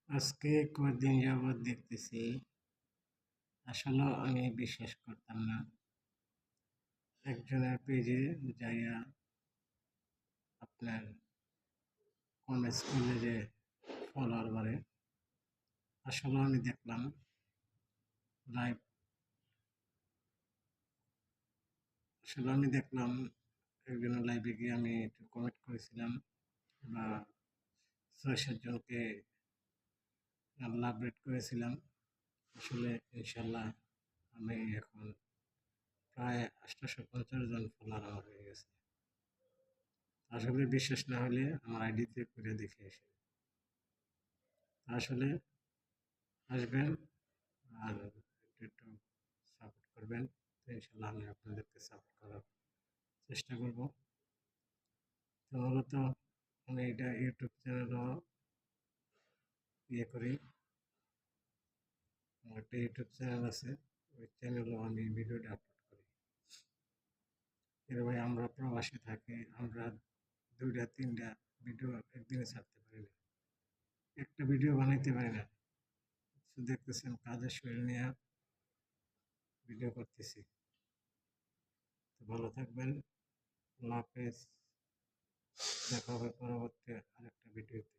আজকে কয়েকদিন যাবৎ দেখতেছি, আসলেও আমি বিশ্বাস করতাম না। একজনের পেজে যাইয়া আপনার কোন স্কুলে যে ফলোয়ার বাড়ে, আসলেও আমি দেখলাম লাইভ। আসলে আমি দেখলাম একজনের লাইভে গিয়ে আমি একটু কমেন্ট করেছিলাম বা ৬-৭ জনকে লাভ রেট করেছিলাম। আসলে ইনশাল্লাহ আমি এখন প্রায় ৮৫০ জন ফলোয়ার আমার হয়ে গেছে। আসলে বিশ্বাস না হলে আমার আইডিতে করে দেখে এসে আসলে আসবেন আর একটু একটু সাপোর্ট করবেন। তো ইনশাল্লাহ আমি আপনাদেরকে সাপোর্ট করার চেষ্টা করব। তো মূলত আমি এটা ইউটিউব চ্যানেলও করি। আমার একটা ইউটিউব চ্যানেল আছে, ওই চ্যানেলও আমি ভিডিওটা আপলোড করি। এর ভাই আমরা প্রবাসে থাকি, আমরা ২টা ৩টা ভিডিও একদিনে ছাড়তে পারি না, একটা ভিডিও বানাইতে পারি না। দেখতেছেন কাজের শরীর নিয়ে ভিডিও করতেছি। তো ভালো থাকবেন। আল্লাহ হাফেজ। দেখা হবে পরবর্তী আরেকটা ভিডিওতে।